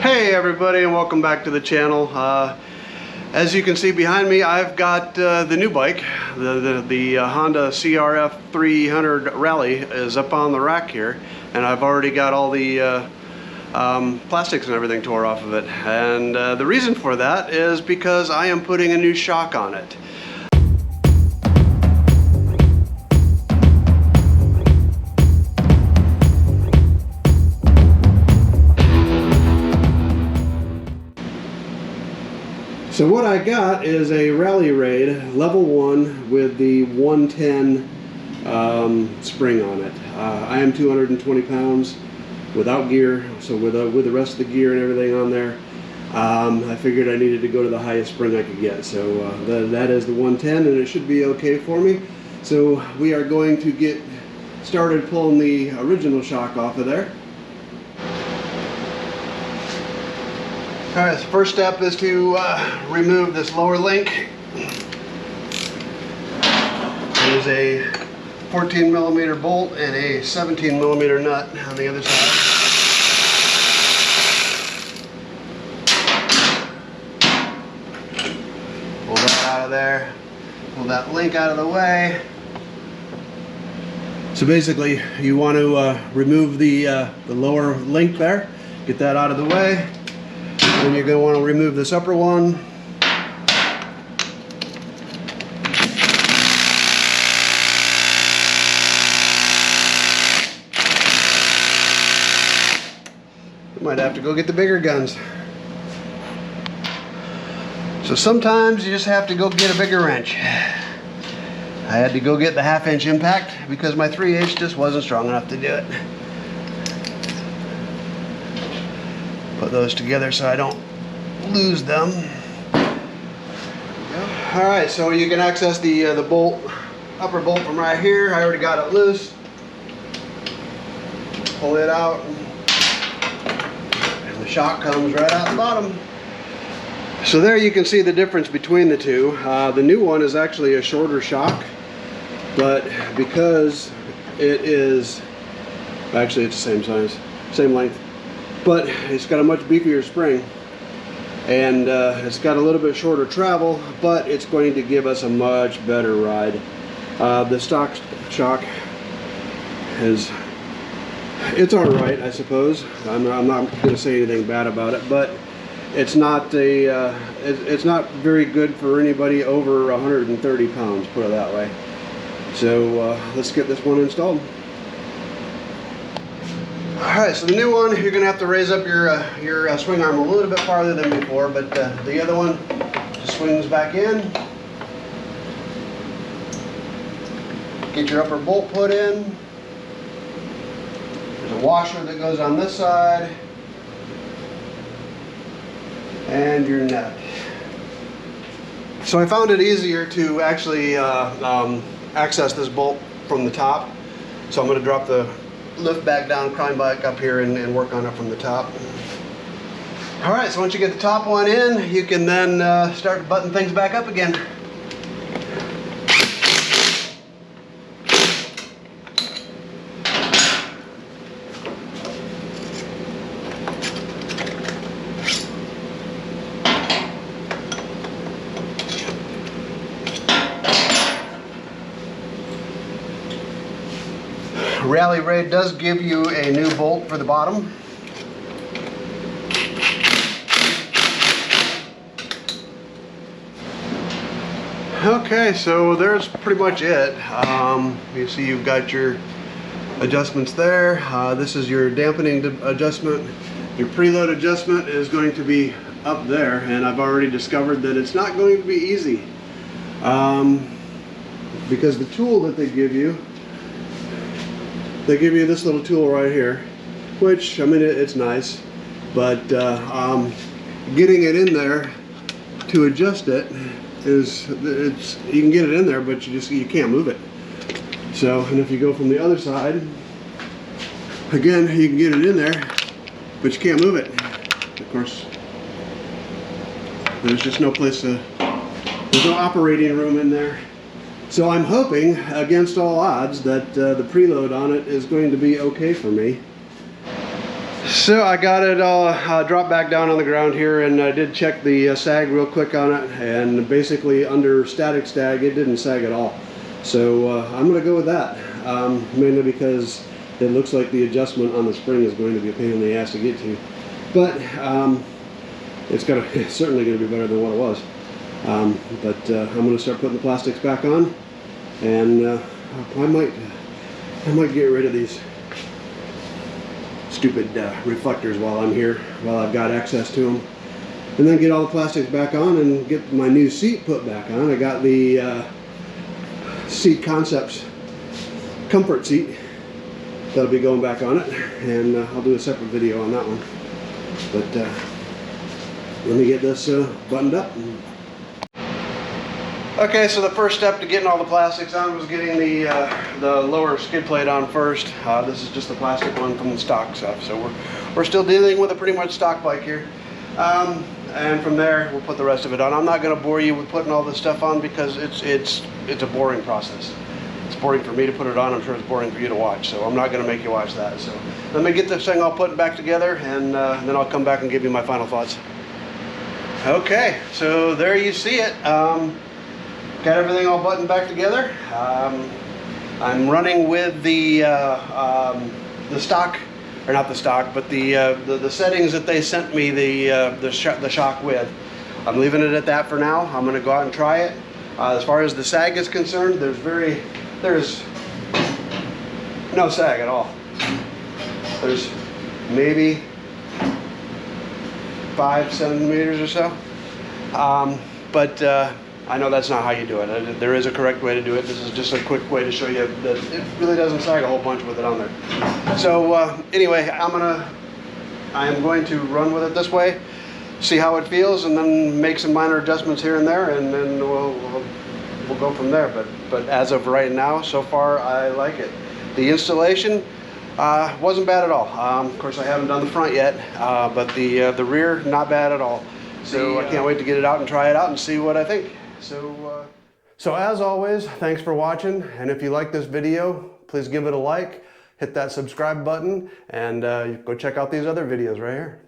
Hey everybody, and welcome back to the channel. As you can see behind me, I've got the new bike. The Honda CRF300L Rally is up on the rack here, and I've already got all the plastics and everything tore off of it. And the reason for that is because I am putting a new shock on it. So what I got is a Rally Raid level 1 with the 110 spring on it. I am 220 pounds without gear, so with the rest of the gear and everything on there, I figured I needed to go to the highest spring I could get. So that is the 110, and it should be okay for me. So we are going to get started pulling the original shock off of there. Alright, so first step is to remove this lower link. There's a 14mm bolt and a 17mm nut on the other side. Pull that out of there. Pull that link out of the way. So basically, you want to remove the lower link there. Get that out of the way. And you're going to want to remove this upper one. You might have to go get the bigger guns. So sometimes you just have to go get a bigger wrench. I had to go get the 1/2 inch impact because my 3/8 just wasn't strong enough to do it. Put those together so I don't lose them. Alright, so you can access the bolt, upper bolt from right here. I already got it loose. Pull it out, and the shock comes right out the bottom. So there you can see the difference between the two. The new one is actually a shorter shock, but because it is, actually it's the same size, same length, but it's got a much beefier spring, and it's got a little bit shorter travel, but it's going to give us a much better ride. The stock shock it's all right, I suppose. I'm not going to say anything bad about it, but it's not it's not very good for anybody over 130 pounds, put it that way. So let's get this one installed. Alright, so the new one, you're going to have to raise up your swing arm a little bit farther than before, but the other one just swings back in. Get your upper bolt put in. There's a washer that goes on this side. And your nut. So I found it easier to actually access this bolt from the top. So I'm going to drop the lift back down, climb back up here and work on it from the top. Alright, so once you get the top one in, you can then start to button things back up again. Rally Raid does give you a new bolt for the bottom. Okay, so there's pretty much it. You see you've got your adjustments there. This is your dampening adjustment. Your preload adjustment is going to be up there, and I've already discovered that it's not going to be easy. Because the tool that they give you this little tool right here, which, I mean, it's nice, but getting it in there to adjust it you can get it in there, but you can't move it. So, and if you go from the other side, again, you can get it in there, but you can't move it. Of course, there's just no place to, there's no operating room in there. So I'm hoping, against all odds, that the preload on it is going to be okay for me. So I got it all dropped back down on the ground here, and I did check the sag real quick on it, and basically under static sag it didn't sag at all. So I'm going to go with that, mainly because it looks like the adjustment on the spring is going to be a pain in the ass to get to. But it's certainly going to be better than what it was. I'm going to start putting the plastics back on, and I might get rid of these stupid reflectors while I'm here, while I've got access to them, and then get all the plastics back on and get my new seat put back on. I got the Seat Concepts comfort seat that'll be going back on it, and I'll do a separate video on that one. But let me get this buttoned up. Okay, so the first step to getting all the plastics on was getting the lower skid plate on first. This is just the plastic one from the stock stuff, so we're still dealing with a pretty much stock bike here. And from there, we'll put the rest of it on. I'm not going to bore you with putting all this stuff on because it's a boring process. It's boring for me to put it on. I'm sure it's boring for you to watch, so I'm not going to make you watch that. So let me get this thing all put back together, and then I'll come back and give you my final thoughts. Okay, so there you see it. Got everything all buttoned back together. I'm running with the stock, or not the stock, but the settings that they sent me the shock with. I'm leaving it at that for now. I'm going to go out and try it. As far as the sag is concerned, there's no sag at all. There's maybe 5 centimeters or so. I know that's not how you do it. There is a correct way to do it. This is just a quick way to show you that it really doesn't sag a whole bunch with it on there. So anyway, I am going to run with it this way, see how it feels, and then make some minor adjustments here and there, and then we'll go from there. But as of right now, so far I like it. The installation wasn't bad at all. Of course, I haven't done the front yet, but the rear, not bad at all. So I can't wait to get it out and try it out and see what I think. So as always, thanks for watching, and if you like this video, please give it a like, hit that subscribe button, and go check out these other videos right here.